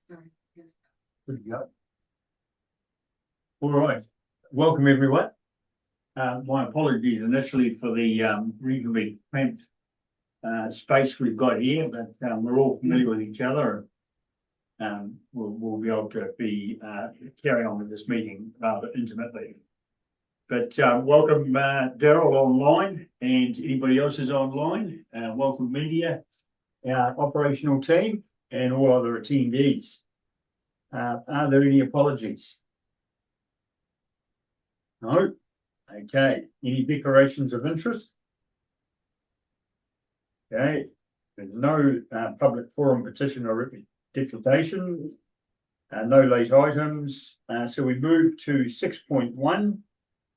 Good to go. All right, welcome everyone. My apologies initially for the reasonably cramped space we've got here, but we're all familiar with each other. We'll be able to carry on with this meeting rather intimately. But welcome Daryl online and anybody else is online. Welcome media, our operational team and all other attendees. Are there any apologies? No? Okay. Any declarations of interest? Okay. There's no public forum petition or deputation. No late items. So we move to 6.1.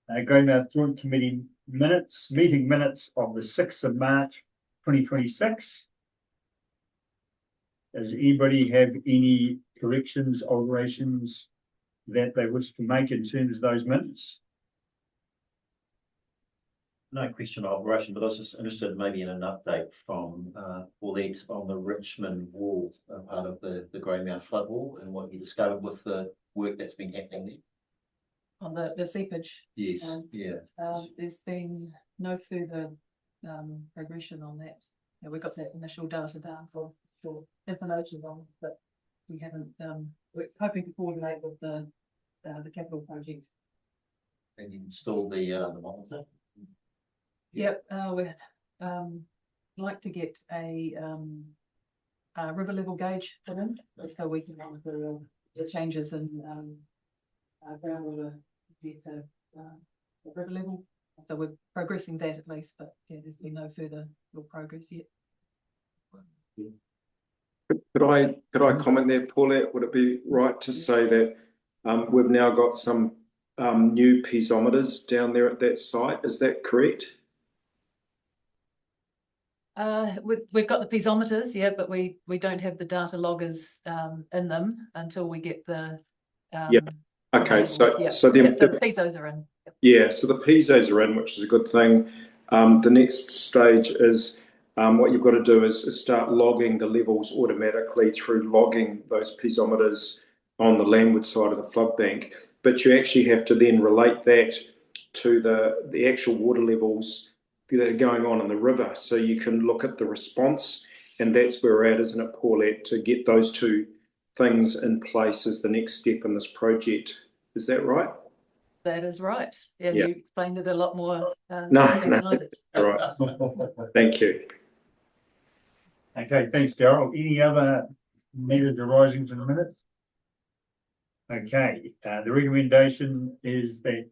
Greymouth Joint Committee minutes, meeting minutes of the 6th of March 2026. Does anybody have any corrections, alterations that they wish to make in terms of those minutes? No question of operation, but I was just interested maybe in an update from Paulette on the Richmond wall, part of the Greymouth flood wall, and what you discovered with the work that's been happening there. On the seepage. Yes, There's been no further progression on that. We got that initial data down for information on, but we haven't. We're hoping to coordinate with the capital project. And you installed the monitor. Yep, we'd like to get a river level gauge put in, so we can monitor the changes in groundwater to the river level. So we're progressing that at least, but yeah, there's been no further real progress yet. Could I comment there, Paulette? Would it be right to say that we've now got some new piezometers down there at that site? Is that correct? We've got the piezometers, yeah, but we don't have the data loggers in them until we get the yeah. Okay, so the piezo's are in. Yep. Yeah, so the piezo's are in, which is a good thing. The next stage is what you've got to do is start logging the levels automatically through logging those piezometers on the landward side of the flood bank. But you actually have to then relate that to the actual water levels that are going on in the river, so you can look at the response, and that's where we're at, isn't it, Paulette, to get those two things in place as the next step in this project. Is that right? That is right. Yeah, you explained it a lot more no, I did. All right. Thank you. Okay, thanks, Daryl. Any other matters arising from the minutes? Okay, the recommendation is that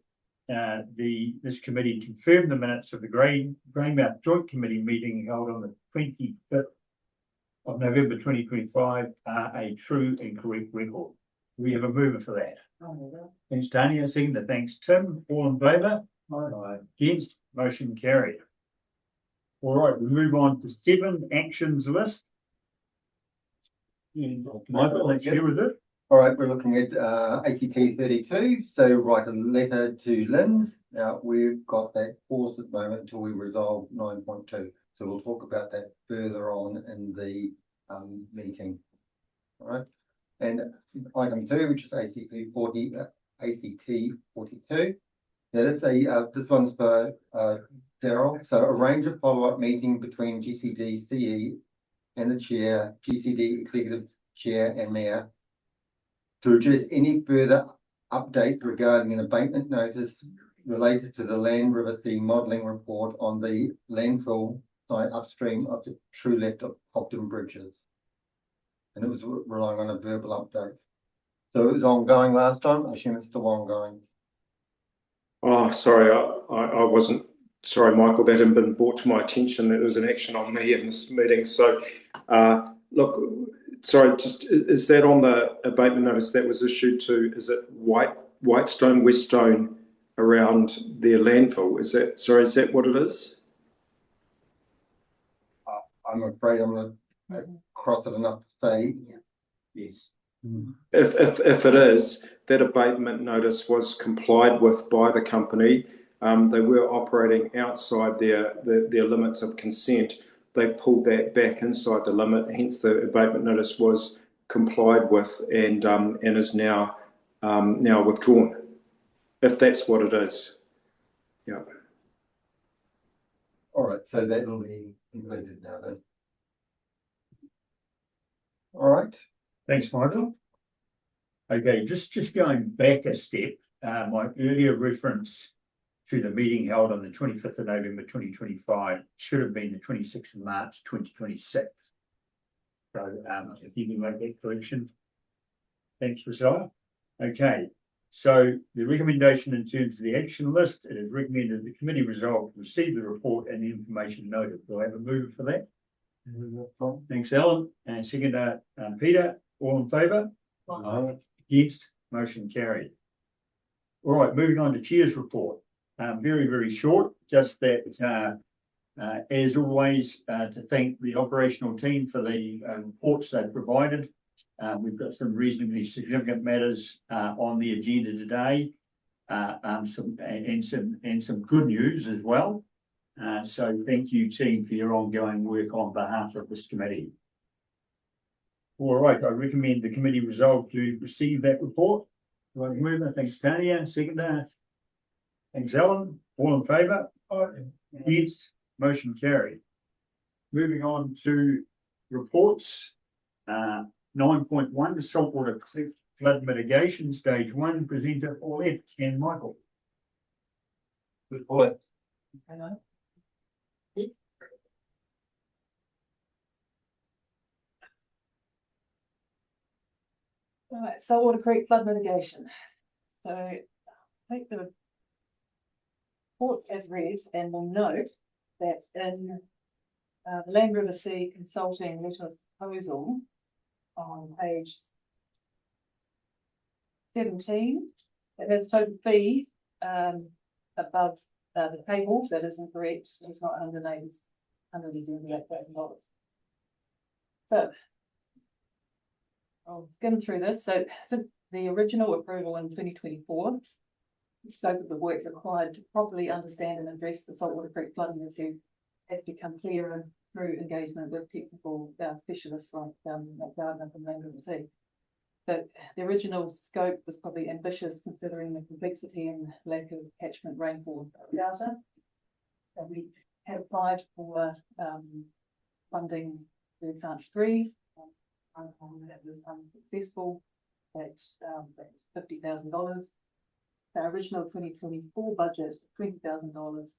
this committee confirm the minutes of the Greymouth Joint Committee meeting held on the 25th of November 2025 are a true and correct record. We have a mover for that. Thanks, Tanya. Second, thanks, Tim. All in favour? Aye. Against? Motion carried. All right, we move on to 7 actions list. Michael, let's hear with it. All right, we're looking at ACT 32. So write a letter to LINZ. Now we've got that paused at the moment until we resolve 9.2. So we'll talk about that further on in the meeting. All right. And item 2, which is ACT 42. Now let's say this one's for Daryl. So arrange a follow-up meeting between GCD CE and the chair, GCD executive chair and mayor, to address any further update regarding an abatement notice related to the Land River Sea modelling report on the landfill site upstream of the true left of Hopton Bridges. And it was relying on a verbal update. So it was ongoing last time. I assume it's still ongoing. Oh, sorry, I wasn't. Sorry, Michael, that hadn't been brought to my attention. That there was an action on me in this meeting. So, look, sorry, just is that on the abatement notice that was issued to? Is it Whitestone, Weststone around their landfill? Is that, sorry, is that what it is? I'm afraid I'm going to cross it enough to say yes. If it is, that abatement notice was complied with by the company. They were operating outside their limits of consent. They pulled that back inside the limit, hence the abatement notice was complied with and is now withdrawn, if that's what it is. Yeah. All right, so that will be completed now then. All right. Thanks, Michael. Okay, just going back a step, my earlier reference to the meeting held on the 25th of November 2025 should have been the 26th of March 2026. So if you can make that correction. Thanks, Rosalia. Okay, so the recommendation in terms of the action list, it is recommended the committee resolve to receive the report and the information noted. Do I have a mover for that? Thanks, Alan. And second, Peter, all in favour? Against? Motion carried. All right, moving on to Chair's report. Very, very short, just that as always, to thank the operational team for the reports they've provided. We've got some reasonably significant matters on the agenda today, some good news as well. So thank you, team, for your ongoing work on behalf of this committee. All right, I recommend the committee resolve to receive that report. Do I have a mover? Thanks, Tanya. Seconder. Thanks, Alan. All in favour? Against? Motion carried. Moving on to reports. 9.1, the saltwater cliff flood mitigation, stage 1, presenter Paulette and Michael. Good point. Hello. All right, Saltwater Creek flood mitigation. So I think the report as read, and we'll note that in the Land River Sea Consulting letter of proposal on page 17, it has total fee above the table that is incorrect. It's not $178,000. So I'll skim through this. So since the original approval in 2024, the scope of the work required to properly understand and address the Saltwater Creek flooding issue has become clearer through engagement with technical specialists like Gardner from Land River Sea. So the original scope was probably ambitious considering the complexity and lack of catchment rainfall data. So we had applied for funding through tranche 3. That was unsuccessful. That's $50,000. The original 2024 budget, $20,000,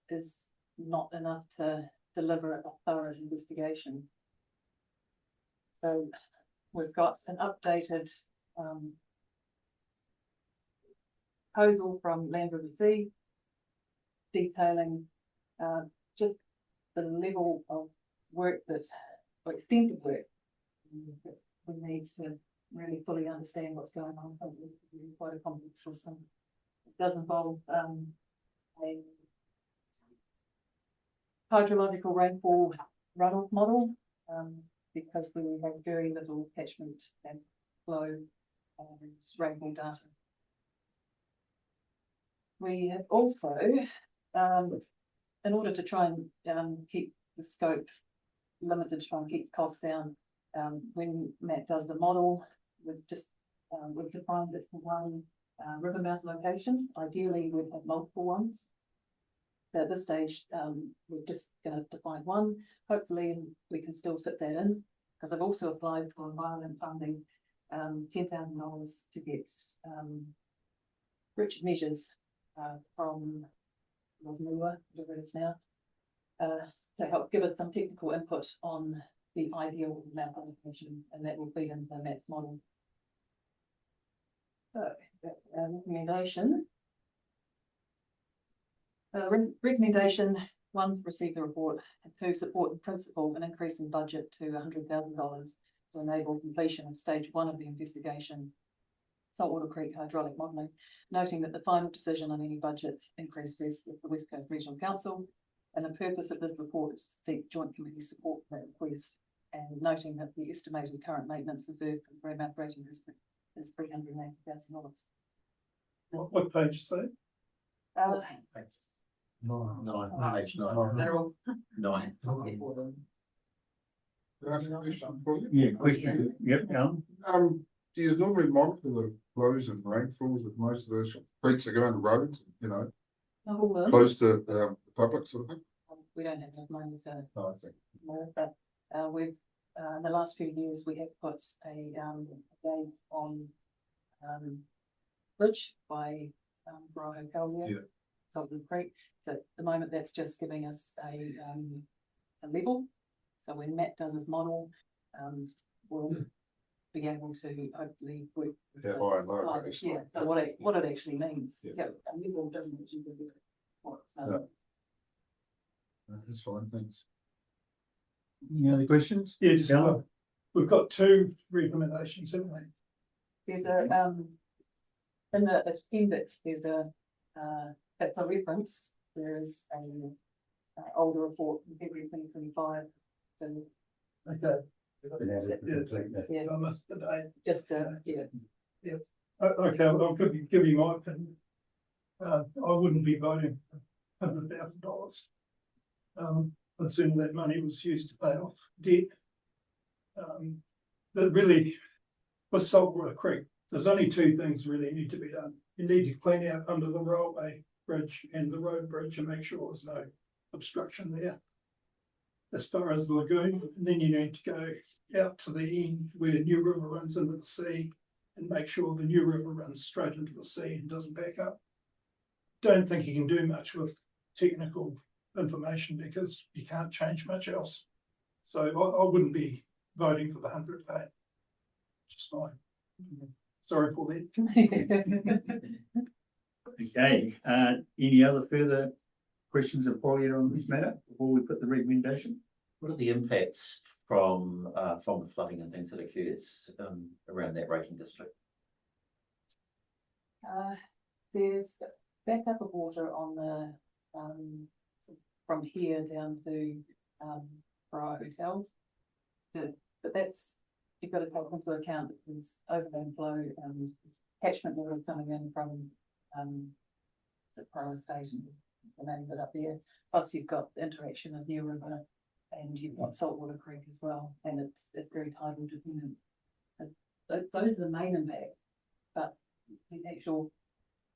is not enough to deliver a thorough investigation. So we've got an updated proposal from Land River Sea detailing just the level of work or extent of work that we need to really fully understand what's going on. So it's really quite a complex system. It does involve a hydrological rainfall runoff model because we have very little catchment and flow rainfall data. We have also, in order to try and keep the scope limited, to try and keep costs down, when Matt does the model, we've defined it for one river mouth location. Ideally, we'd have multiple ones. But at this stage, we're just going to define one. Hopefully, we can still fit that in, because I've also applied for environment funding, $10,000 to get Richard measures from Rosnua, whatever it is now, to help give us some technical input on the ideal map application, and that will feed into Matt's model. So, recommendation. Recommendation 1, receive the report, and 2, support in principle an increase in budget to $100,000 to enable completion of stage 1 of the investigation, Saltwater Creek hydraulic modelling, noting that the final decision on any budget increase rests with the West Coast Regional Council, and the purpose of this report is to seek joint committee support for that request, and noting that the estimated current maintenance reserve for the Greymouth rating district is $380,000. What page is that? Page 9. They're all 9. Yeah, question, yep, Do you normally monitor the flows and rainfalls with most of those creeks that go into roads, you know, close to the public sort of thing? We don't have enough money to, Oh, I see. no, but, we've, in the last few years, we have put a gauge on, bridge by, Yeah. Salton Creek. So at the moment, that's just giving us a level. So when Matt does his model, we'll be able to hopefully work. with Yeah, the- high and low grades. Yeah, so what it actually means. Yeah. Yeah, a level doesn't actually give you what, That's fine, thanks. any other questions? Yeah, just, Alan? we've got two recommendations, haven't we? There's a, in the appendix, there's a, for reference, there is a older report from February 2025. So, Okay. yeah, I must today. just, yeah, Okay, I'll give you my opinion. I wouldn't be voting $100,000. I'd assume that money was used to pay off debt. But really, with Saltwater Creek, there's only two things really need to be done. You need to clean out under the railway bridge and the road bridge and make sure there's no obstruction there. As far as the lagoon, and then you need to go out to the end where New River runs into the sea and make sure the New River runs straight into the sea and doesn't back up. Don't think you can do much with technical information because you can't change much else. So I wouldn't be voting for the 100K. Just fine. Sorry for that. Okay, any other further questions of Pauline on this matter before we put the recommendation? What are the impacts from the flooding and things that occurs around that rating district? there's backup of water on the, from here down to, for our hotel. But that's, you've got to take into account that there's overland flow, catchment water coming in from, the Prior Station, the name of it up there. Plus you've got the interaction of New River and you've got Saltwater Creek as well, and it's very tidal dependent. Those are the main impacts, but the actual,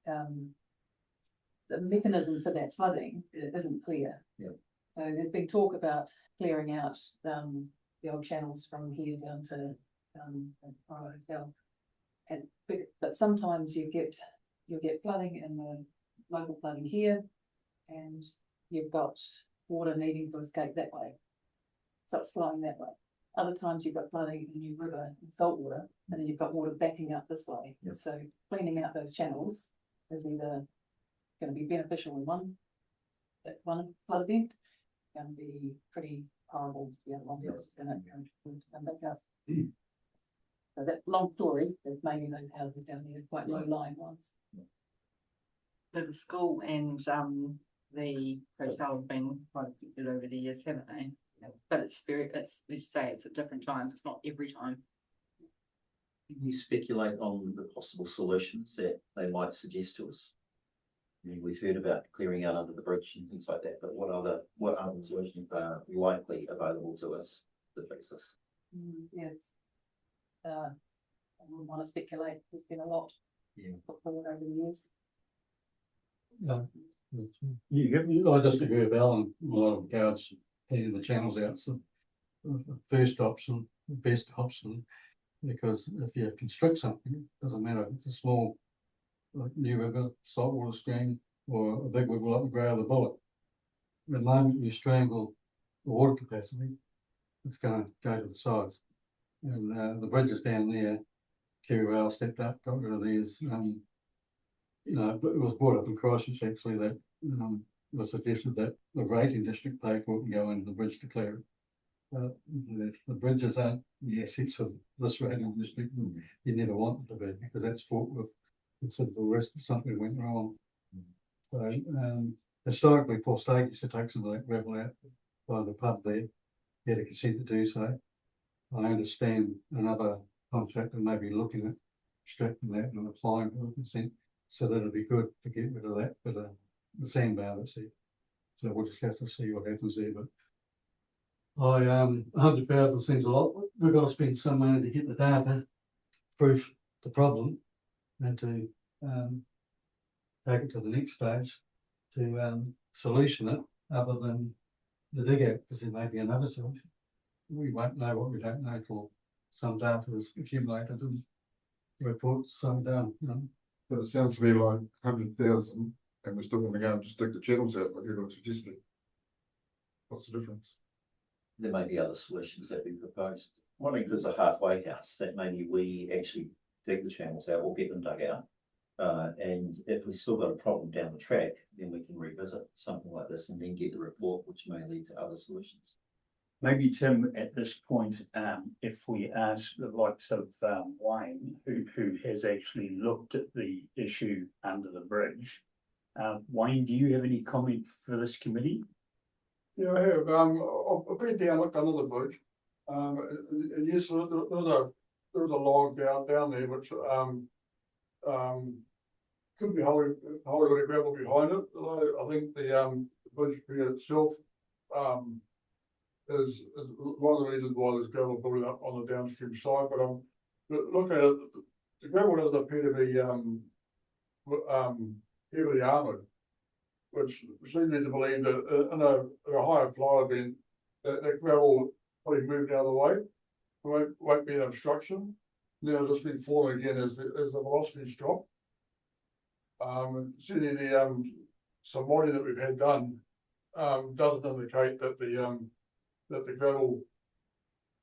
the mechanism for that flooding isn't clear. Yeah. So there's been talk about clearing out, the old channels from here down to, the Prior Hotel. And, but sometimes you'll get flooding in the local flooding here, and you've got water needing to escape that way. So it's flowing that way. Other times you've got flooding in New River and saltwater, and then you've got water backing up this way. Yep. So cleaning out those channels is either going to be beneficial in one flood event, going to be pretty horrible. The other one is going to come back up. So that long story is mainly those houses down there, quite low lying ones. So the school and the hotel have been quite affected over the years, haven't they? But it's you say it's at different times, it's not every time. Can you speculate on the possible solutions that they might suggest to us? I mean, we've heard about clearing out under the bridge and things like that, but what other solutions are likely available to us to fix this? Yes. I wouldn't want to speculate. There's been a lot. Yeah. Put forward over the years. I just agree with Alan, a lot of regards cleaning the channels out. So the first option, the best option, because if you constrict something, it doesn't matter if it's a small New River saltwater stream or a big river like the Grey of the Bullock. The moment you strangle the water capacity, it's going to go to the sides. And the bridges down there, Kerry Rail stepped up, got rid of theirs. You know, it was brought up in Christchurch actually that it was suggested that the rating district pay for it and go into the bridge to clear it. The bridges aren't the assets of this rating district. You never want them to be, because that's fraught with considerable risk that something went wrong. So historically, Paul Stake used to take some of that gravel out by the pub there. He had a consent to do so. I understand another contractor may be looking at extracting that and applying for a consent. So that'd be good to get rid of that, but the sandbar that's there. So we'll just have to see what happens there. But 100,000 seems a lot. We've got to spend some money to get the data, proof the problem, and to take it to the next stage to solution it, other than the dig out, because there may be another solution. We won't know what we don't know till some data is accumulated and reports some down. But it sounds to me like 100,000 and we're still going to go and just dig the channels out like you're suggesting. What's the difference? There may be other solutions that we proposed. I think there's a halfway house that maybe we actually dig the channels out or get them dug out. And if we've still got a problem down the track, then we can revisit something like this and then get the report, which may lead to other solutions. Maybe Tim, at this point, if we ask the likes of Wayne, who has actually looked at the issue under the bridge, Wayne, do you have any comment for this committee? Yeah, I have. I've been down, looked under the bridge. And yes, there was a log down there, which could be Hollywood gravel behind it. Although I think the bridge itself is one of the reasons why there's gravel building up on the downstream side. But looking at it, the gravel doesn't appear to be heavily armoured, which leads me to believe that in a higher flow event, that gravel probably moved out of the way. It won't be an obstruction. Then it'll just be falling again as the velocities drop. Certainly some modelling that we've had done doesn't indicate that the gravel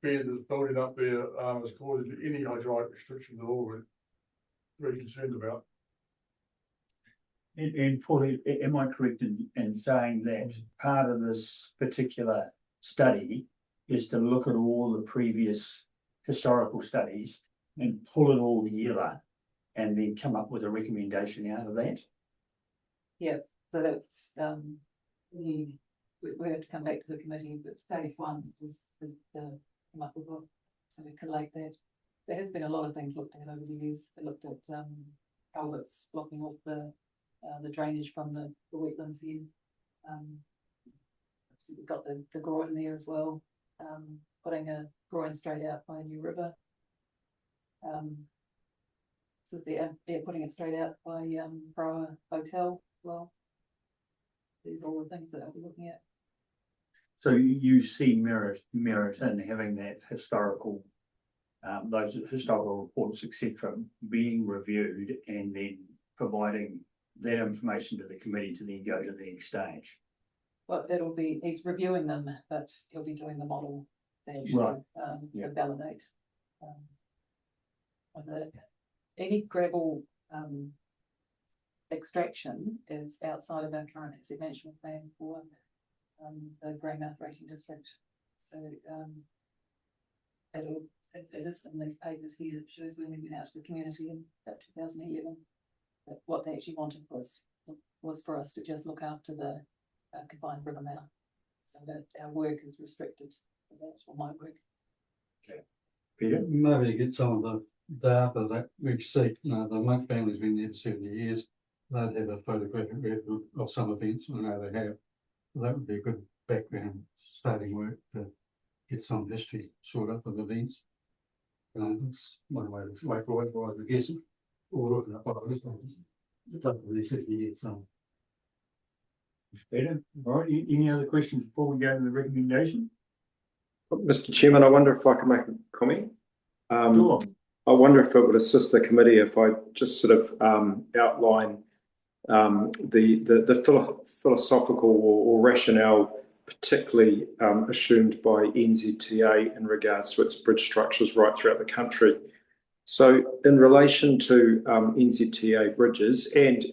bed that's building up there is causing any hydraulic restrictions at all. We're very concerned about. And Paul, am I correct in saying that part of this particular study is to look at all the previous historical studies and pull it all together and then come up with a recommendation out of that? Yeah, so that's we have to come back to the committee, but stage one is to come up with what to collate that. There has been a lot of things looked at over the years. They looked at culverts blocking off the drainage from the wetlands here. So we've got the groin there as well. Putting a groin straight out by a new river. So they're putting it straight out by Brower Hotel as well. These are all the things that I'll be looking at. So you see merit in having that historical, those historical reports, etc., being reviewed and then providing that information to the committee to then go to the next stage. Well, he's reviewing them, but he'll be doing the model to actually to validate. Any gravel extraction is outside of our current asset management plan for the Greymouth rating district. So it is in these papers here that shows when we went out to the community in about 2011. But what they actually wanted was for us to just look after the combined river mouth, so that our work is restricted. So that's all my work. Okay, Peter, maybe to get some of the data that we see. The Monk family's been there for 70 years. They'd have a photographic record of some events. I know they have. That would be a good background starting work to get some history sorted up of events. It's one way forward, I guess. Or looking at what this doesn't really 70 years. So. Peter, all right. Any other questions before we go to the recommendation? Mr. Chairman, I wonder if I can make a comment. Sure. I wonder if it would assist the committee if I just sort of outline the philosophical or rationale, particularly assumed by NZTA in regards to its bridge structures right throughout the country. So in relation to NZTA bridges and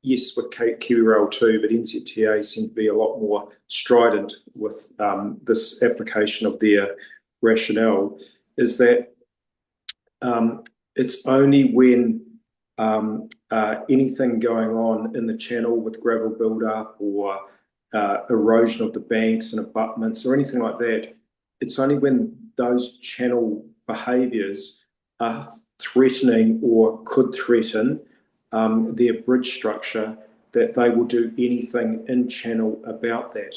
yes, with KiwiRail too, but NZTA seem to be a lot more strident with this application of their rationale, is that it's only when anything going on in the channel with gravel build-up or erosion of the banks and abutments or anything like that, it's only when those channel behaviours are threatening or could threaten their bridge structure that they will do anything in channel about that.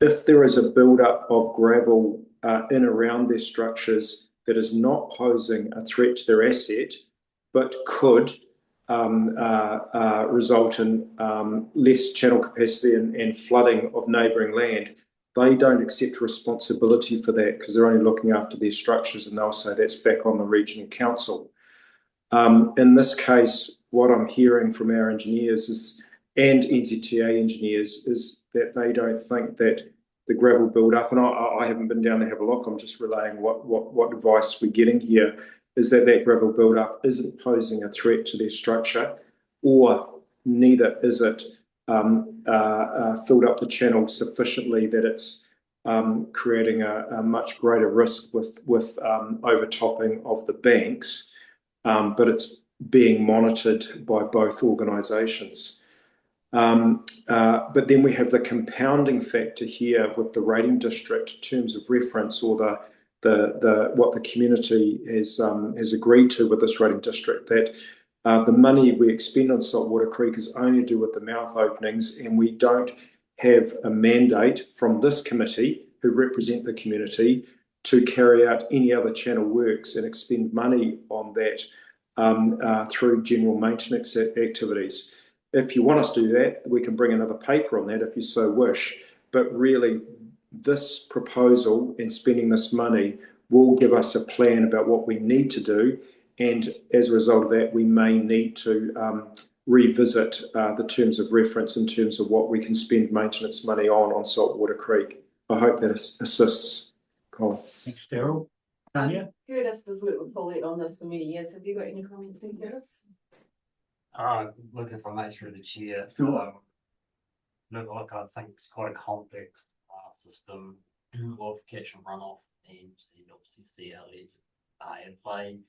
if there is a build-up of gravel in around their structures that is not posing a threat to their asset, but could result in less channel capacity and flooding of neighbouring land, they don't accept responsibility for that because they're only looking after their structures, and they'll say that's back on the regional council. In this case, what I'm hearing from our engineers and NZTA engineers is that they don't think that the gravel build-up, and I haven't been down to have a look, I'm just relaying what advice we're getting here, is that gravel build-up isn't posing a threat to their structure, or neither is it filled up the channel sufficiently that it's creating a much greater risk with overtopping of the banks, but it's being monitored by both organisations. But then we have the compounding factor here with the rating district terms of reference, or what the community has agreed to with this rating district, that the money we expend on Saltwater Creek is only to do with the mouth openings, and we don't have a mandate from this committee, who represent the community, to carry out any other channel works and expend money on that through general maintenance activities. If you want us to do that, we can bring another paper on that if you so wish. But really, this proposal and spending this money will give us a plan about what we need to do. And as a result of that, we may need to revisit the terms of reference in terms of what we can spend maintenance money on Saltwater Creek. I hope that assists, Colin. Thanks, Daryl. Tanya? Curtis has worked with Paulette on this for many years. Have you got any comments there, Curtis? Looking for mate through the chair. Sure. Look, I think it's quite a complex system of catch and runoff, and obviously the outlets in play.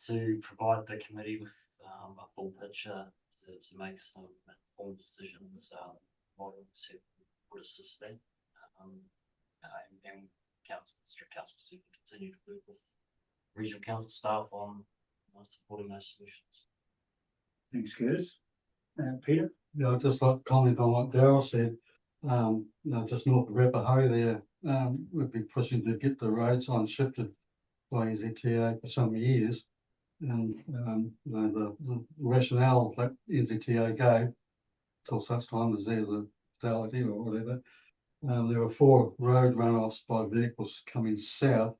To provide the committee with a full picture to make some informed decisions, model would assist that. And district council to continue to work with regional council staff on supporting those solutions. Thanks, Curtis. Peter? Yeah, I'd just like to comment on what Daryl said. Just north of Rapahau there, we've been pushing to get the road sign shifted by NZTA for some years. And the rationale that NZTA gave, till such time as there's a fatality or whatever, there were 4 road runoffs by vehicles coming south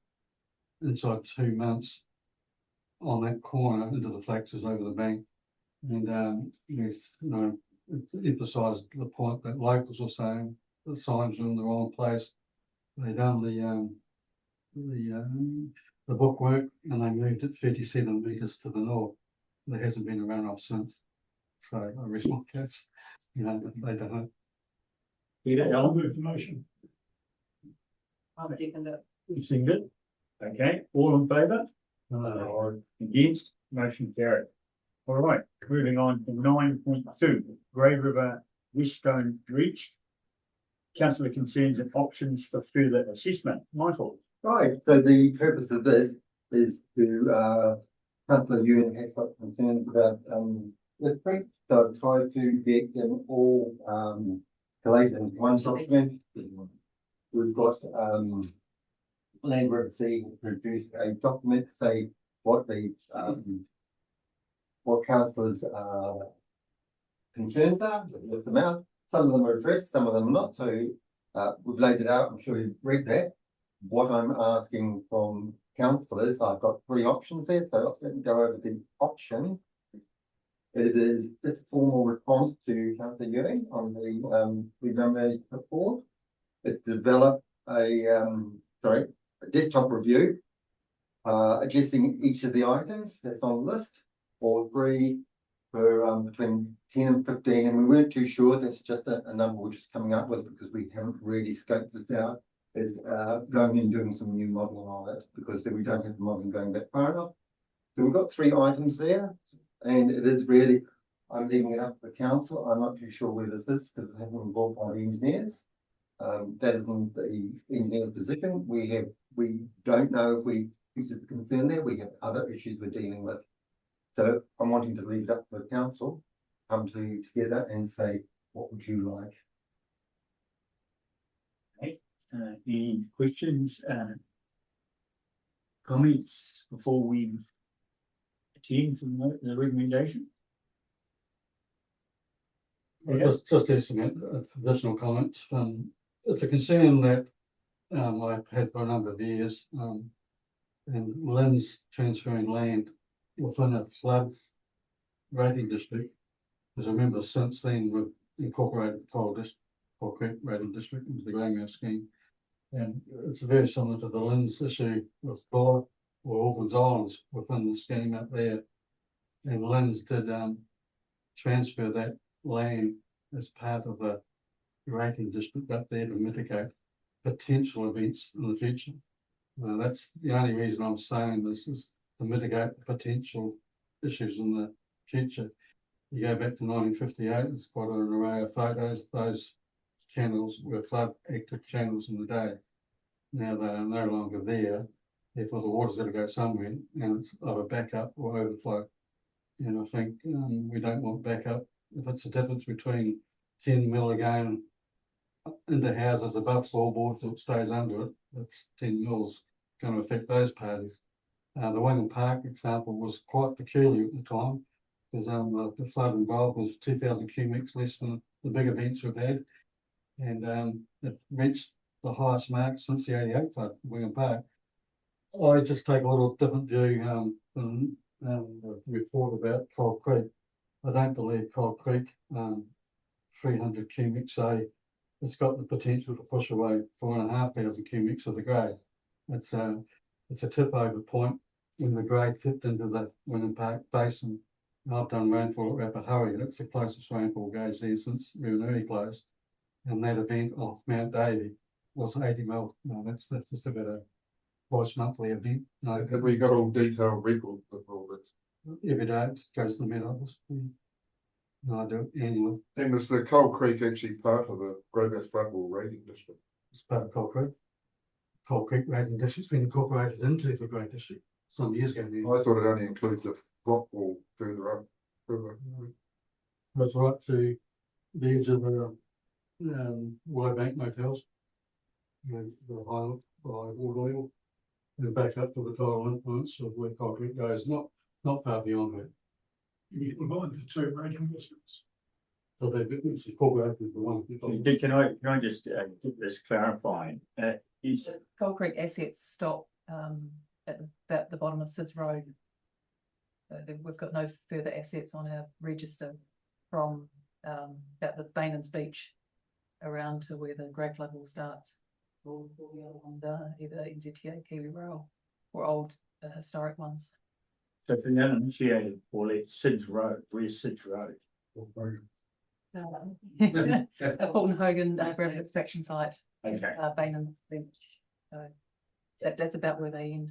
inside 2 months on that corner into the flexes over the bank. And yes, it emphasised the point that locals were saying the signs were in the wrong place. They done the bookwork and they moved it 37 metres to the north. There hasn't been a runoff since. So I rest my case. They don't. Peter, I'll Ellen? move the motion. I'll second it. You seen it? Okay, all in favour? Or against? Motion carried. All right, moving on to 9.2, Grey River Weststone Reach. Councillor concerns and options for further assessment. Michael? Right, so the purpose of this is to, Councillor Ewan has got concerns about the creek, so I've tried to get them all collated in one document. We've got Land Registry produced a document to say what the what councillors concerns are with the mouth. Some of them are addressed, some of them not. So we've laid it out. I'm sure you've read that. What I'm asking from councillors, I've got 3 options there. So let me go over the option. It is a formal response to Councillor Ewing on the remember report. It's develop a desktop review, addressing each of the items that's on the list, or 3 for between 10 and 15, and we weren't too sure. That's just a number we're just coming up with because we haven't really scoped this out. Is going and doing some new modelling on it because we don't have the modelling going that far enough. So we've got 3 items there, and it is really, I'm leaving it up to the council. I'm not too sure where this is because I haven't been involved by the engineers. That isn't the engineer position. We don't know if we is a concern there. We have other issues we're dealing with. So I'm wanting to leave it up to the council, come together and say, what would you like? Any questions, comments before we attend to the recommendation? Yeah. Just do some additional comments. It's a concern that I've had for a number of years. And Lynn's transferring land within a floods rating district. Because I remember since then we've incorporated Coal Creek rating district into the Greymouth scheme. And it's very similar to the Lynn's issue with Gore or Auckland's Islands within the scheme up there. And Lynn's did transfer that land as part of a rating district up there to mitigate potential events in the future. That's the only reason I'm saying this is to mitigate the potential issues in the future. You go back to 1958, there's quite an array of photos. Those channels were flood active channels in the day. Now they are no longer there. Therefore, the water's got to go somewhere, and it's either backup or overflow. And I think we don't want backup. If it's the difference between 10 mil again into houses above floorboard that stays under it, that's 10 mils going to affect those parties. The Wingham Park example was quite peculiar at the time because the flood involved was 2,000 cubics less than the big events we've had, and it reached the highest mark since the 88 flood, Wingham Park. I just take a little different view than the report about Coal Creek. I don't believe Coal Creek 300 cubic say it's got the potential to push away 4,500 cubics of the grade. It's a tip over point when the grade tipped into the Wingham Park basin. I've done rainfall at Rapahuri. That's the closest rainfall gauge there since Ruanui closed. And that event off Mount Davey was 80 mil. No, that's just about a twice monthly event. No, Have we got all detailed records of all this? every day it goes to the Met Office. No, I do it annually. And is the Coal Creek actually part of the Greymouth Floodwall rating district? It's part of Coal Creek. Coal Creek rating district's been incorporated into the Great District some years ago now. I thought it only includes the Blockwall further up. That's right to the edge of the Willow Bank motels. The high by water level. And back up to the tidal influence of where Coal Creek goes, not far beyond that. You combine the two rating districts. So it's incorporated into the one. Can I just get this clarified? Is Coal Creek assets stop at the bottom of Sid's Road. We've got no further assets on our register from about the Bainans Beach around to where the Grey Flood Wall starts. Or the other ones are either NZTA, Kiwi Rail, or old historic ones. so for the uninitiated, or Sid's Road, where's Sid's Road? Fulton Hogan gravel inspection site, Okay. Bainans Beach. So that's about where they end.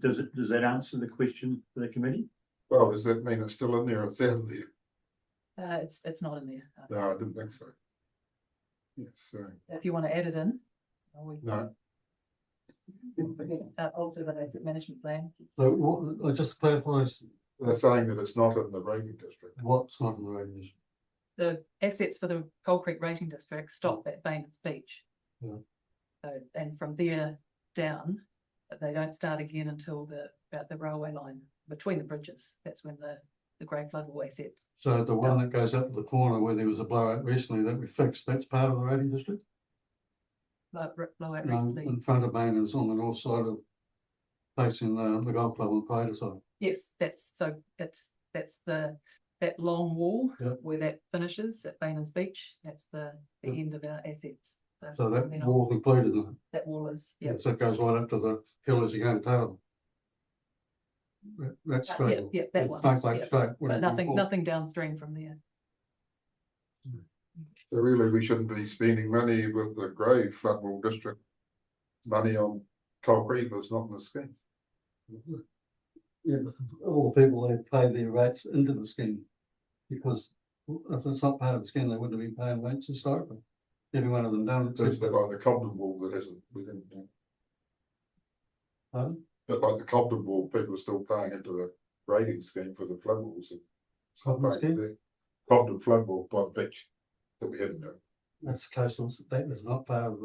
Does that answer the question for the committee? Well, does that mean it's still in there? It's out of there? It's not in there. No, I didn't think so. Yes, If you want to add it in, no. alter the asset management plan. So what, just clarify They're saying that it's not in the rating district. what's not in the rating district. The assets for the Coal Creek rating district stop at Bainans Beach. Yeah. So, and from there down, they don't start again until about the railway line between the bridges. That's when the Grey Flood Wall assets. So the one that goes up to the corner where there was a blowout recently that we fixed, that's part of the rating district? Blowout recently. In front of Bainers on the north side of facing the golf club on Crater side. Yes, that's that long wall Yep. where that finishes at Bainans Beach. That's the end of our assets. So that wall's included in it. That wall is, yeah. So it goes right up to the hill as you go to Taylor. That's straight. Yeah, that one. Snowflake Yeah. straight. But nothing downstream from there. So really, we shouldn't be spending money with the Grey Floodwall district. Money on Coal Creek was not in the scheme. Yeah, but all the people that pay their rates into the scheme, because if it's not part of the scheme, they wouldn't have been paying rates historically. Every one of them done. So it's a bit like the Cobden Wall that hasn't, we didn't. Pardon? But like the Cobden Wall, people are still paying into the rating scheme for the flood walls. Cobden scheme? Cobden flood wall by the beach that we hadn't done. that's coastal, that is not part of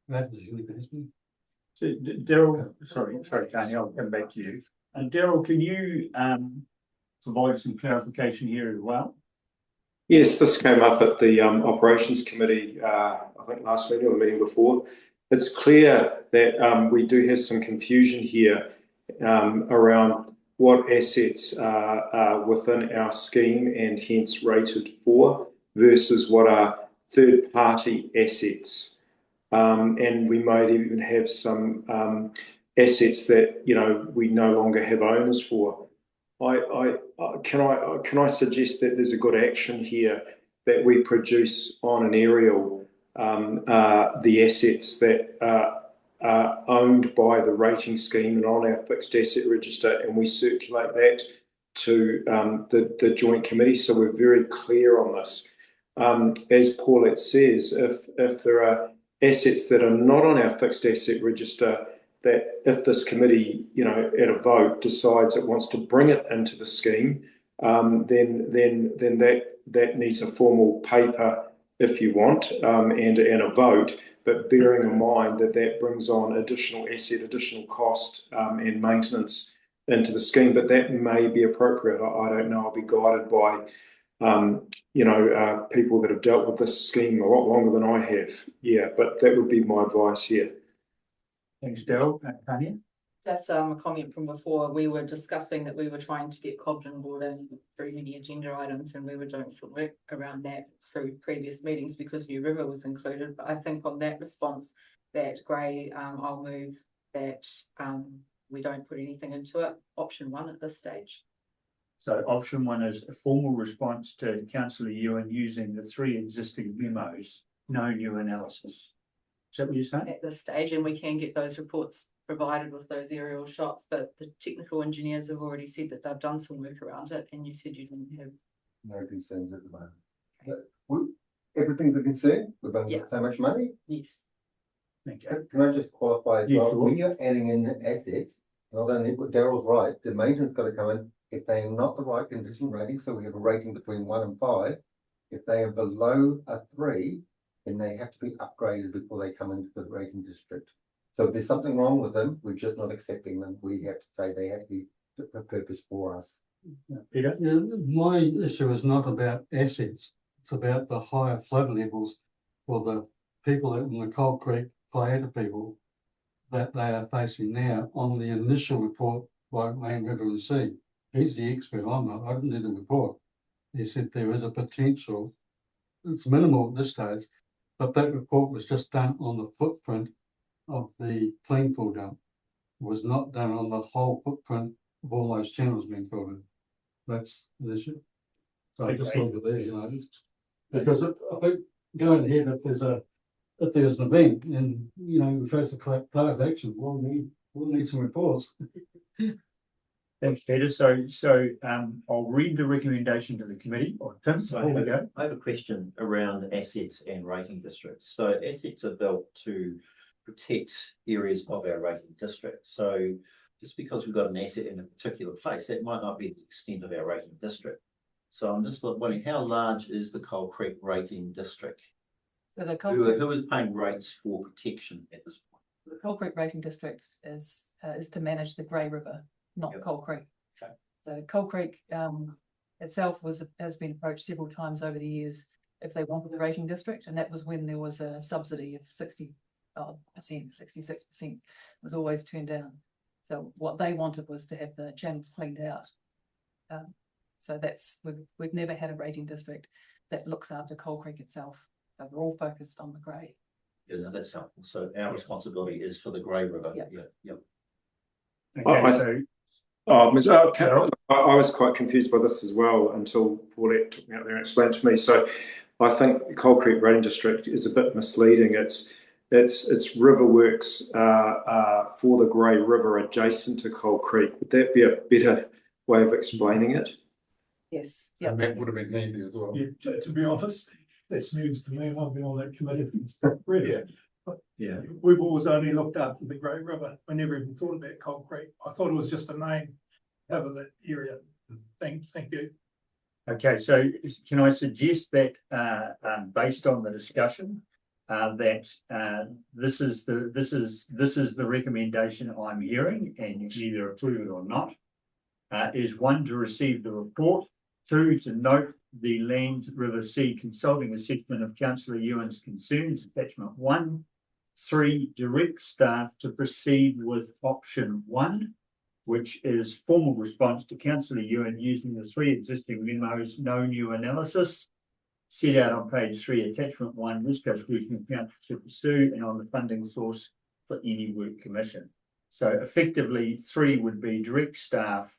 that is really been. So Daryl, sorry, Tony, I'll come back to you. And Daryl, can you provide some clarification here as well? Yes, this came up at the operations committee, I think last meeting or the meeting before. It's clear that we do have some confusion here around what assets are within our scheme and hence rated for versus what are third-party assets. And we might even have some assets that we no longer have owners for. Can I suggest that there's a good action here that we produce on an aerial the assets that are owned by the rating scheme and on our fixed asset register, and we circulate that to the joint committee, so we're very clear on this. As Paulette says, if there are assets that are not on our fixed asset register, that if this committee, at a vote decides it wants to bring it into the scheme, then that needs a formal paper if you want, and a vote, but bearing in mind that brings on additional asset, additional cost, and maintenance into the scheme. But that may be appropriate. I don't know. I'll be guided by people that have dealt with this scheme a lot longer than I have. Yeah, but that would be my advice here. Thanks, Daryl. Tanya? Just a comment from before, we were discussing that we were trying to get Cobden brought in through many agenda items, and we were doing some work around that through previous meetings because New River was included. But I think on that response that Grey, I'll move that we don't put anything into it, option 1 at this stage. So option 1 is a formal response to Councillor Ewan using the 3 existing memos, no new analysis. Is that what you're saying? At this stage, and we can get those reports provided with those aerial shots, but the technical engineers have already said that they've done some work around it, and you said you didn't have no concerns at the moment. But everything's a concern. We've got so much money. Yes. Thank you. Can I just qualify as well? Sure. When you're adding in assets, not only Daryl's right, the maintenance got to come in. If they are not the right condition rating, so we have a rating between 1 and 5. If they are below a 3, then they have to be upgraded before they come into the rating district. So if there's something wrong with them, we're just not accepting them. We have to say they have to be fit for purpose for us. Peter? Yeah, my issue is not about assets. It's about the higher flood levels for the people in the Coal Creek Pleiada people that they are facing now on the initial report by Land River and Sea. He's the expert, I'm not. I didn't do the report. He said there is a potential, it's minimal at this stage, but that report was just done on the footprint of the clean pool dump. It was not done on the whole footprint of all those channels being filled in. That's the issue. So I just look at there, because I think going ahead, if there's an event and we face a class action, we'll need some reports. Thanks, Peter. So I'll read the recommendation to the committee. Or Tim, before we go. I have a question around assets and rating districts. So assets are built to protect areas of our rating district. So just because we've got an asset in a particular place, that might not be the extent of our rating district. So I'm just wondering, how large is the Coal Creek rating district? So the Who is paying rates for protection at this point? The Coal Creek Rating District is to manage the Grey River, not Coal Creek. Okay. So Coal Creek itself has been approached several times over the years if they wanted the rating district, and that was when there was a subsidy of 60%, 66% was always turned down. So what they wanted was to have the channels cleaned out. So we've never had a rating district that looks after Coal Creek itself. So we're all focused on the Grey. Yeah, no, that's helpful. So our responsibility is for the Grey River. Yeah. Okay, I was quite confused by this as well until Paulette took me out there and explained it to me. So I think Coal Creek Rating District is a bit misleading. It's river works for the Grey River adjacent to Coal Creek. Would that be a better way of explaining it? Yes. Yeah, that would have been handy as well. Yeah, to be honest, that's news to me. I've been on that committee. Really. Yeah. We've always only looked after the Grey River. I never even thought about Coal Creek. I thought it was just a name over that area. Thank you. Okay, so can I suggest that, based on the discussion, that this is the recommendation I'm hearing, and you can either approve it or not. Is one, to receive the report; two, to note the Land River Sea Consulting Assessment of Councillor Ewan's concerns, attachment 1; 3, direct staff to proceed with option 1, which is formal response to Councillor Ewan using the 3 existing memos, no new analysis, set out on page 3, attachment 1, West Coast Regional Council to pursue, and on the funding source for any work commission. So effectively, 3 would be direct staff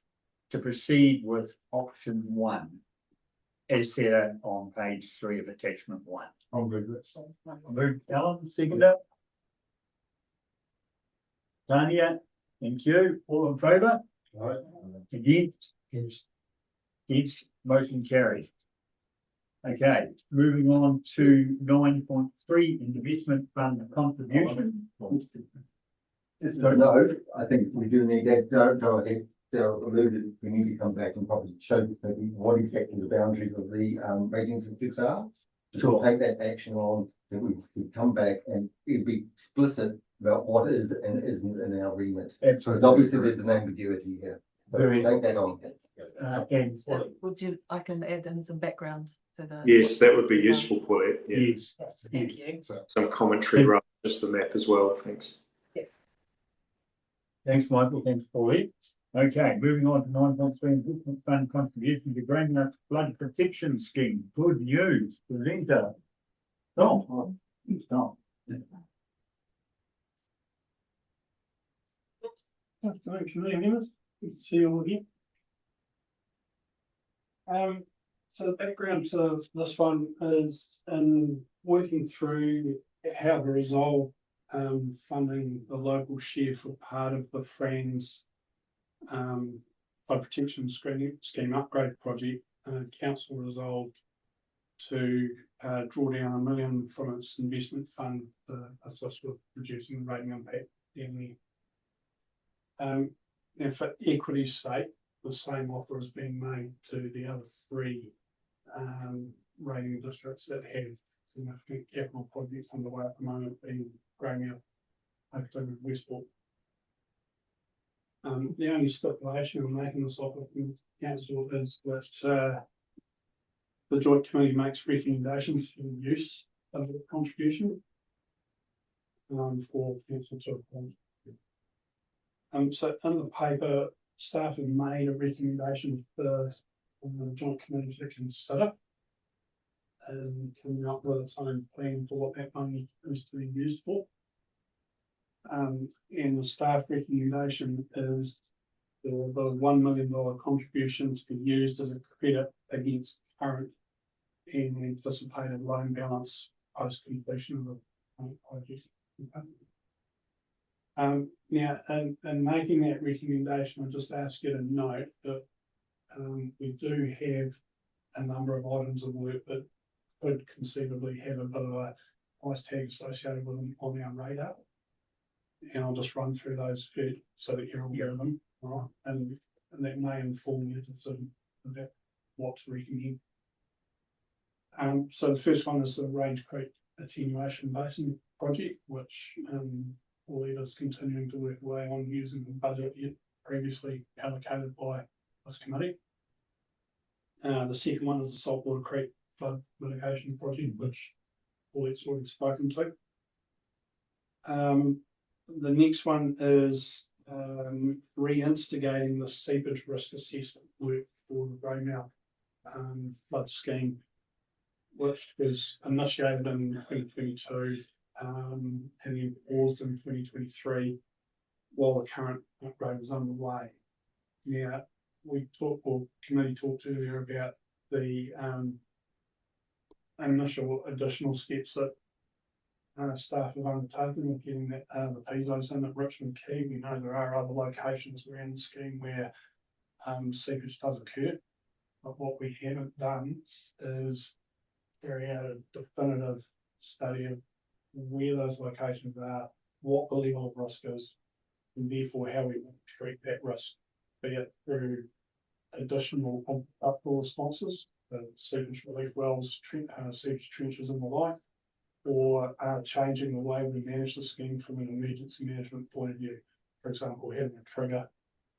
to proceed with option 1, as set out on page 3 of attachment 1. I'll do that. Move, Alan, seconder. Tanya, thank you. All in favour? Right. Against? Against, motion carried. Okay, moving on to 9.3, investment fund contribution. No, I think we do need that, go ahead, alluded, we need to come back and probably show maybe what exactly the boundaries of the ratings and fix are. Sure. Take that action on, that we come back and it'd be explicit about what is and isn't in our remit. So obviously there's an ambiguity here. But Very take that on. And Would you, I can add in some background to the. Yes, that would be useful, Paulette. Yeah. yes, Thank you. Some commentary rather than just the map as well. Thanks. Yes. thanks, Michael. Thanks, Pauline. Okay, moving on to 9.3, investment fund contribution to Greymouth Flood Protection Scheme. Good news, presenter. Oh, stop. Thanks for leaving us. Good to see you all here. So the background to this one is in working through how to resolve funding the local share for part of the Friends flood protection scheme upgrade project. Council resolved to draw down $1 million from its investment fund to assist with reducing the rating impact down there. Now for equity's sake, the same offer has been made to the other 3 rating districts that have significant capital projects underway at the moment, being Greymouth, Oakland and Westport. The only stipulation I'm making this offer from council is that the joint committee makes recommendations for the use of the contribution for council to appoint. So in the paper, staff have made a recommendation for the joint committee to consider and coming up with its own plan for what that money is to be used for. And the staff recommendation is the $1 million contribution to be used as a credit against current and anticipated loan balance post completion of the project. Now, in making that recommendation, I just ask you to note that we do have a number of items of work that could conceivably have a bit of a price tag associated with them on our radar. And I'll just run through those first so that you're aware of them, all right? And that may inform your decision about what to recommend. So the first one is the Range Creek Attenuation Basin project, which all leaders continuing to work away on using the budget previously allocated by this committee. The second one is the Saltwater Creek Flood Mitigation Project, which Paulette's already spoken to. The next one is reinstigating the seepage risk assessment work for the Greymouth flood scheme, which was initiated in 2022 and then paused in 2023 while the current upgrade was underway. Now, committee talked earlier about the initial additional steps that staff have undertaken with getting that, the PSOs in at Richmond Quay. We know there are other locations around the scheme where seepage does occur, but what we haven't done is carry out a definitive study of where those locations are, what the level of risk is, and therefore how we want to treat that risk, be it through additional upfall responses seepage relief wells, seepage trenches and the like, or changing the way we manage the scheme from an emergency management point of view. For example, having a trigger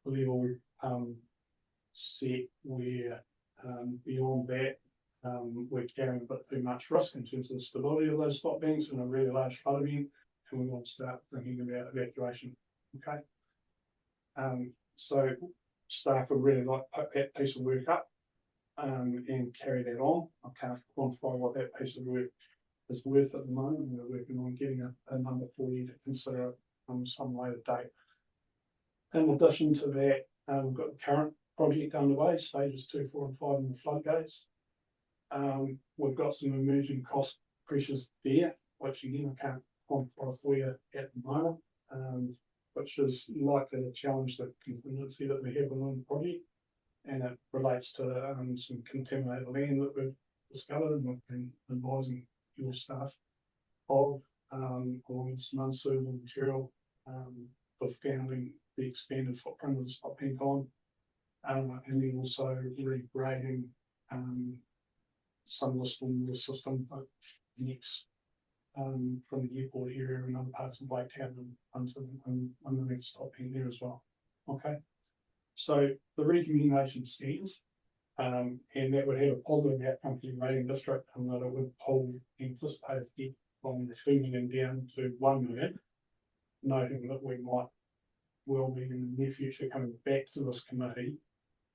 level set where beyond that we're carrying a bit too much risk in terms of the stability of those stop banks in a really large flood event, and we want to start thinking about evacuation. Okay. So staff would really like to put that piece of work up and carry that on. I can't quantify what that piece of work is worth at the moment. We're working on getting a number for you to consider some later date. In addition to that, we've got the current project underway, stages 2, 4 and 5 in the floodgates. We've got some emerging cost pressures there, which again I can't quantify for you at the moment, which is likely to challenge the contingency that we have on the project, and it relates to some contaminated land that we've discovered, and we've been advising your staff of on some unsuitable material for founding the expanded footprint of the stop bank on, and then also regrading some of the stormwater system that connects from the airport area and other parts of Blaketown and underneath the stop bank there as well. Okay, so the recommendation stands, and that would have a positive outcome for the rating district, and that it would pull anticipated debt from 2 million down to 1 million, noting that we might well be in the near future coming back to this committee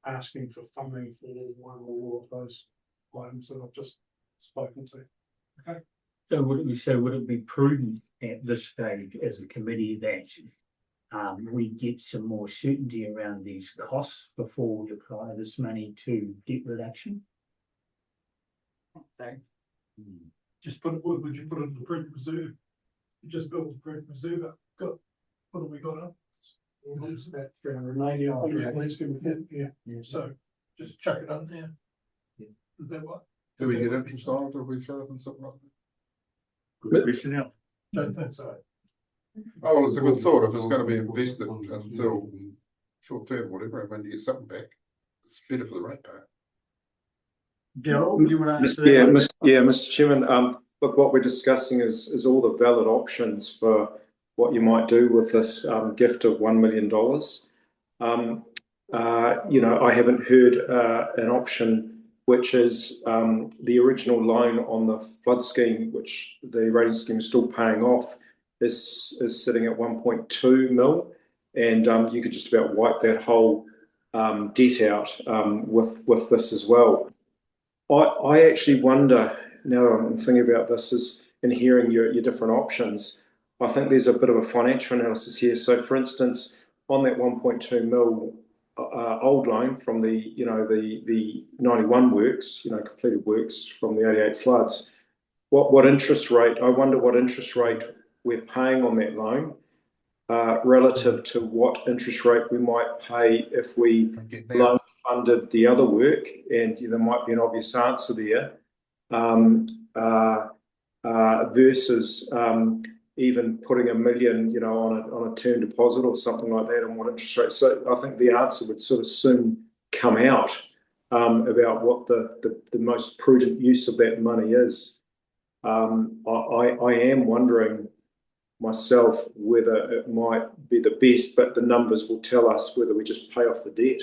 asking for funding for one or all of those items that I've just spoken to. Okay. So would it be prudent at this stage as a committee that we get some more certainty around these costs before we apply this money to debt reduction? So Just put it, would you put it in the proof reserve? You just built the proof reserve up. Got, what have we got up? It's about 380. At least yeah. So just chuck it up there. Yeah. Is that what? Do we get interest on it if we throw it in something like that? Good question, Al. Don't think so. Oh, well, it's a good thought. If it's going to be invested until short term, whatever, and when you get something back, it's better for the ratepayer. Gerald, do you want to answer that? Mr. Chairman. Look, what we're discussing is all the valid options for what you might do with this gift of $1 million. I haven't heard an option which is the original loan on the flood scheme, which the rating scheme is still paying off, is sitting at 1.2 mil, and you could just about wipe that whole debt out with this as well. I actually wonder, now that I'm thinking about this, is in hearing your different options, I think there's a bit of a financial analysis here. So, for instance, on that 1.2 mil old loan from the 91 works, completed works from the 88 floods, what interest rate? I wonder what interest rate we're paying on that loan relative to what interest rate we might pay if we loan funded the other work, and there might be an obvious answer there, versus even putting $1 million, on a term deposit or something like that, and what interest rate. So I think the answer would sort of soon come out about what the most prudent use of that money is. I am wondering myself whether it might be the best, but the numbers will tell us whether we just pay off the debt.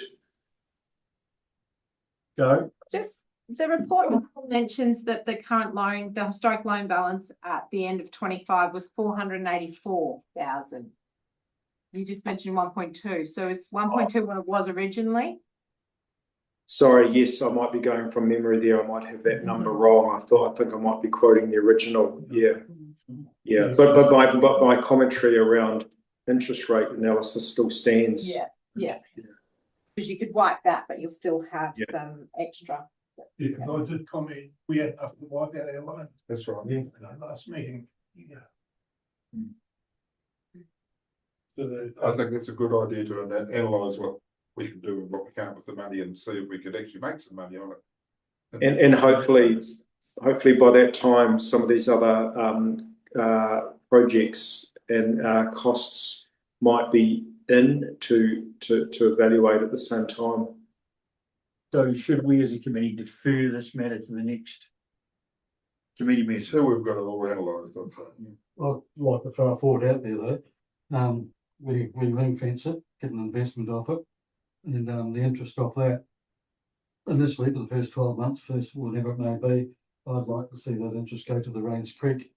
Go. Just the report mentions that the current loan, the historic loan balance at the end of 25 was 484,000. You just mentioned 1.2, so is 1.2 what it was originally? Sorry, yes, I might be going from memory there. I might have that number wrong. I think I might be quoting the original. Yeah. But my commentary around interest rate analysis still stands. Yeah. Because you could wipe that, but you'll still have some extra. Yeah, I did comment, we had enough to wipe out our loan. That's right. In our last meeting. Yeah. So I think that's a good idea to analyse what we can do and what we can't with the money, and see if we could actually make some money on it. And hopefully by that time, some of these other projects and costs might be in to evaluate at the same time. So should we as a committee defer this matter to the next committee meeting? So we've got it all analysed, I'd say. I'd like to throw a thought out there though. We ring fence it, get an investment off it. And the interest of that initially for the first 12 months, first whatever it may be, I'd like to see that interest go to the Rains Creek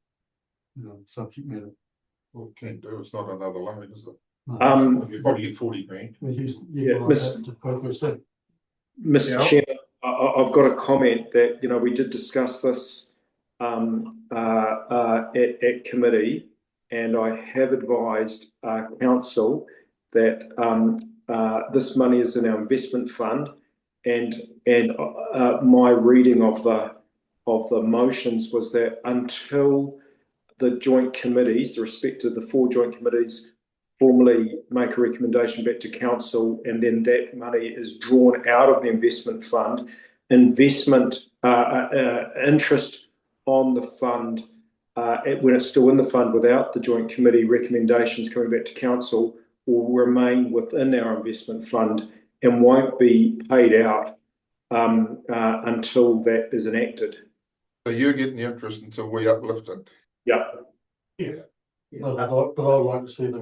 subject matter. Well, can't do, it's not another loan, is it? No, You probably get 40 grand. we use Yeah, utilize that to progress it. Mr. Chair, I've got a comment that, we did discuss this at committee, and I have advised council that this money is in our investment fund, and my reading of the motions was that until the joint committees, the respective the 4 joint committees, formally make a recommendation back to council, and then that money is drawn out of the investment fund, investment interest on the fund when it's still in the fund without the joint committee recommendations coming back to council will remain within our investment fund and won't be paid out until that is enacted. So you're getting the interest until we uplift it. Yeah. But I'd like to see the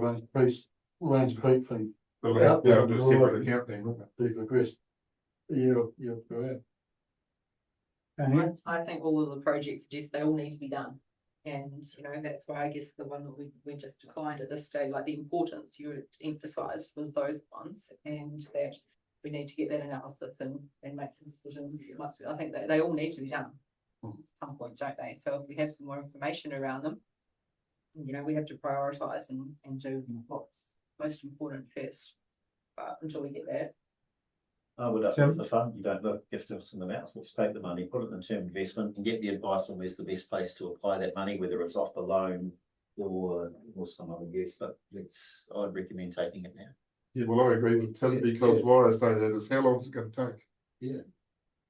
Rains Creek thing. Yeah, do a separate account then, wouldn't it? Be progressed. Go ahead. I think all of the projects, just they all need to be done. And, that's why I guess the one that we just declined at this stage, like the importance you emphasised was those ones, and that we need to get that analysis and make some decisions. I think that they all need to be done at some point, don't they? So if we have some more information around them, we have to prioritise and do what's most important first. But until we get that. I would uplift the fund. You don't look gift us in the mouth. Let's take the money, put it in term investment, and get the advice on where's the best place to apply that money, whether it's off the loan or some other use. But I'd recommend taking it now. Yeah, well, I agree with Tim, because why I say that is how long is it going to take? Yeah.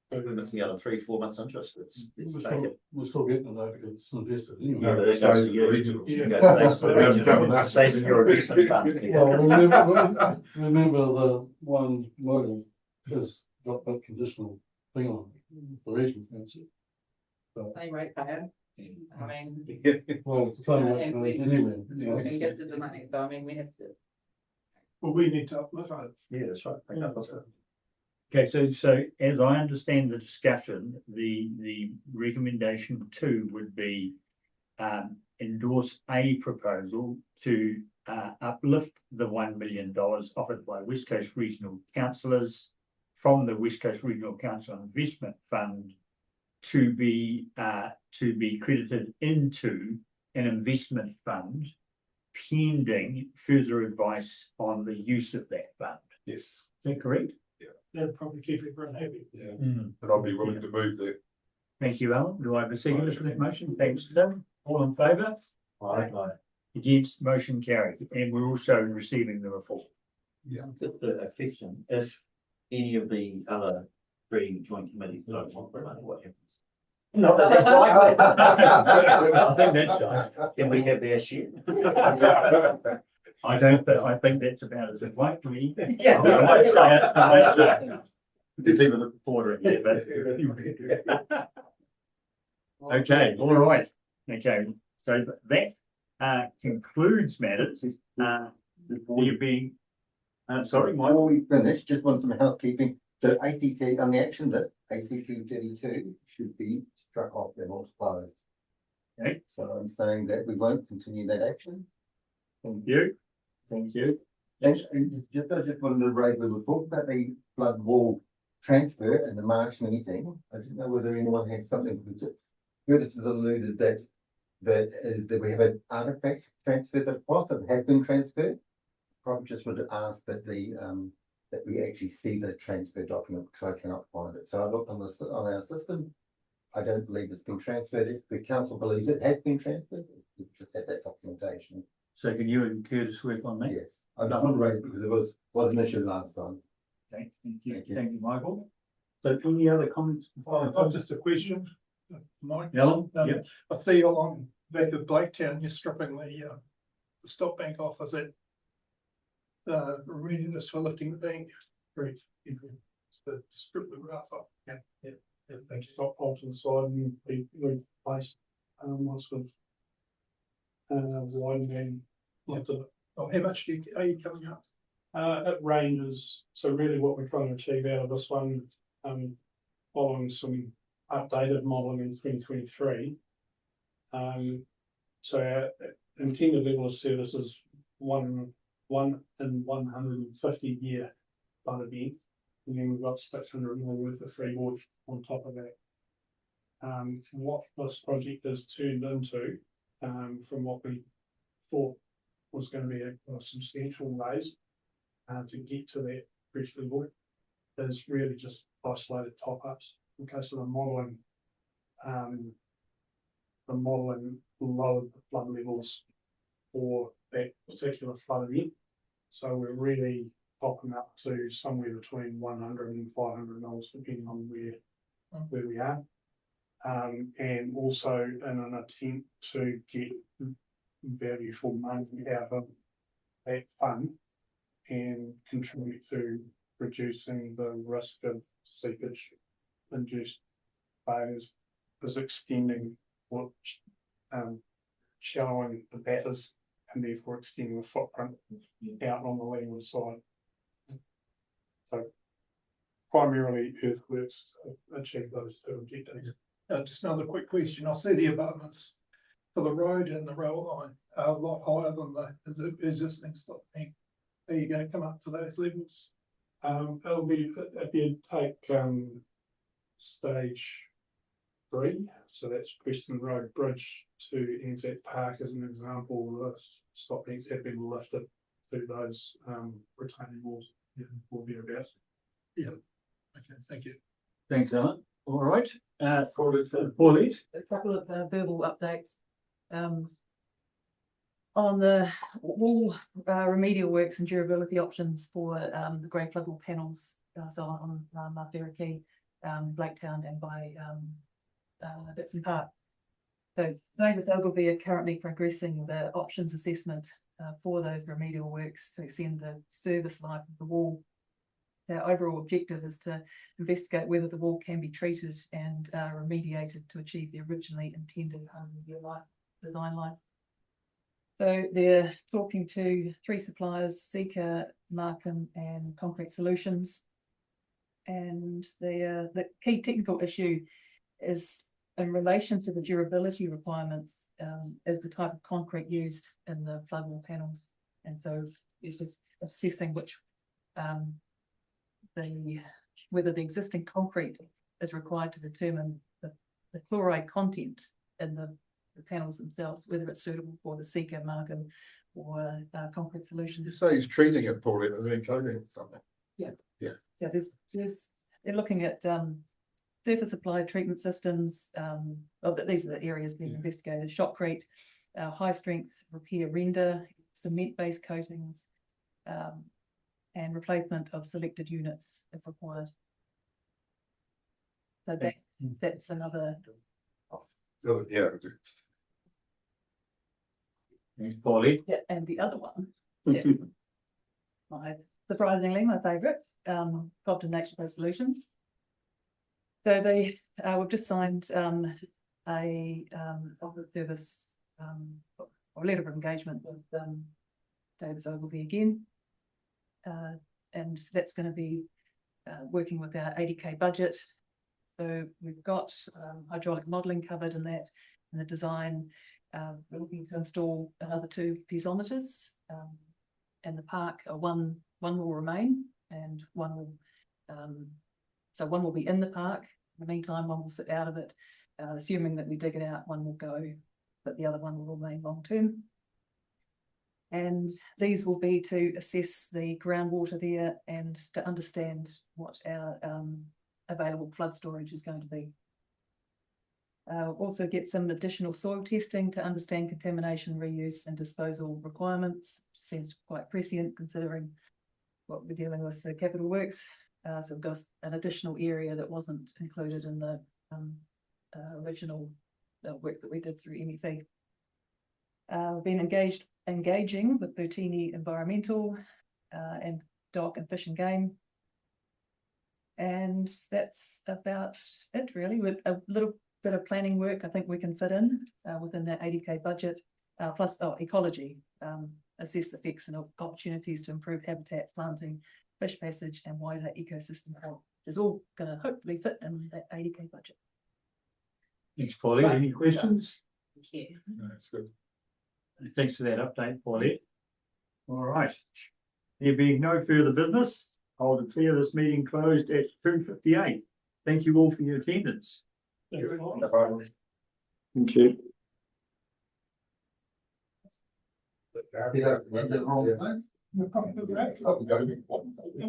We're looking at a 3-4 months interest. We're still getting it though because it's invested anyway. Yeah, but it that goes stays to you. regional. You go to the regional. It stays in your investment fund. Well, remember the one model has got that conditional thing on the regional fancy. They rate payer. I mean, Well, it's kind of like and we anyway. can get to the money, so we have to. Well, we need to uplift it. Yeah, that's right. Okay, so as I understand the discussion, the recommendation 2 would be endorse a proposal to uplift the $1 million offered by West Coast Regional Councillors from the West Coast Regional Council Investment Fund to be credited into an investment fund pending further advice on the use of that fund. Yes. Is that correct? That'd probably keep everyone happy. Yeah. And I'll be willing to move that. Thank you, Alan. Do I have a second for that motion? Thanks, Tim. All in favour? Aye. Against, motion carried. And we're also receiving the report. Yeah. Just a question. If any of the other 3 joint committees don't want the money, what happens? Not that that's likely. I think that's right. Can we have their share? I think that's about as likely. Yeah. I won't say it. I won't say it. It's even a reporter here, but. Okay, all right. Okay, so that concludes matters. Before you being, sorry, Mike. Before we finish, just want some housekeeping. So ACT on the action list, ACT 32 should be struck off and all closed. Okay. So I'm saying that we won't continue that action. Thank you. Thank you. Thanks. I just wanted to raise, we were talking about the flood wall transfer in the March meeting. I didn't know whether anyone had something, Curtis has alluded that we have an artifact transfer that has been transferred. Probably just would ask that that we actually see the transfer document because I cannot find it. So I looked on our system. I don't believe it's been transferred. If the council believes it has been transferred, we just had that documentation. So can you and Curtis work on that? Yes, I just want to raise it because it was an issue last time. Okay, thank you. Thank you, Michael. So any other comments? Just a question, Mike. Ellen? Yep. I see along back of Blaketown, you're stripping the stop bank off. Is that readiness for lifting the bank? Great. to strip the rough up. If they stop to the side and be replaced, once we've widening. How much are you coming up? It ranges, so really what we're trying to achieve out of this one, following some updated modelling in 2023. So our intended level of service is one in 150 year flood event, and then we've got 600 more worth of freeboard on top of that. What this project has turned into, from what we thought was going to be a substantial raise to get to that fresh level, is really just isolated top-ups. Okay, so the modelling lowered the flood levels for that particular flood event. So we're really topping up to somewhere between 100 and 500 mils, depending on where we are. And also in an attempt to get value for money out of that fund and contribute to reducing the risk of seepage induced failures, is extending what shallowing the batters and therefore extending the footprint out on the leeward side. So primarily earthworks achieve those two objectives. Just another quick question. I see the abutments for the road and the rail line are a lot higher than the existing stock tank. Are you going to come up to those levels? It'll be if you take stage 3, so that's Preston Road Bridge to Anzac Park as an example. The stock tanks have been lifted to those retaining walls or thereabouts. Yeah. Okay, thank you. Thanks, Alan. All right, Pauline. A couple of verbal updates. On the wall remedial works and durability options for the grey flood wall panels, so on Mawheriki, Blaketown and by Dixon Park. So Davis Ogilvy are currently progressing the options assessment for those remedial works to extend the service life of the wall. Their overall objective is to investigate whether the wall can be treated and remediated to achieve the originally intended 100-year design life. So they're talking to 3 suppliers, Seeker, Markham and Concrete Solutions. And the key technical issue is in relation to the durability requirements, is the type of concrete used in the flood wall panels. And so it's just assessing which whether the existing concrete is required to determine the chloride content in the panels themselves, whether it's suitable for the Seeker, Markham or Concrete Solutions. You say he's treating it for it and then coating it something. Yeah. Yeah. Yeah, they're looking at surface applied treatment systems. These are the areas being investigated: shotcrete, high strength repair render, cement based coatings, and replacement of selected units if required. So that's another. Yeah. Thanks, Pauline. Yeah, and the other one, surprisingly my favourite, Cobden Nature Based Solutions. So we've just signed a offer service or letter of engagement with Davis Ogilvy again. And that's going to be working with our 80k budget. So we've got hydraulic modelling covered in that, and the design. We're looking to install another 2 piezometers in the park. One will remain, and one will be in the park. In the meantime, one will sit out of it. Assuming that we dig it out, one will go, but the other one will remain long term. And these will be to assess the groundwater there and to understand what our available flood storage is going to be. We'll also get some additional soil testing to understand contamination, reuse and disposal requirements, which seems quite prescient considering what we're dealing with the capital works. So we've got an additional area that wasn't included in the original work that we did through MEP. We've been engaging with Boutini Environmental and Dock and Fish and Game. And that's about it really, with a little bit of planning work I think we can fit in within that 80K budget, plus ecology, assess effects and opportunities to improve habitat, planting, fish passage and wider ecosystem health. Is all going to hopefully fit in that 80K budget. Thanks, Paulette. Any questions? Yeah. That's good. Thanks for that update, Paulette. All right. There being no further business, I'll declare this meeting closed at 2:58. Thank you all for your attendance. Thank you. Yeah.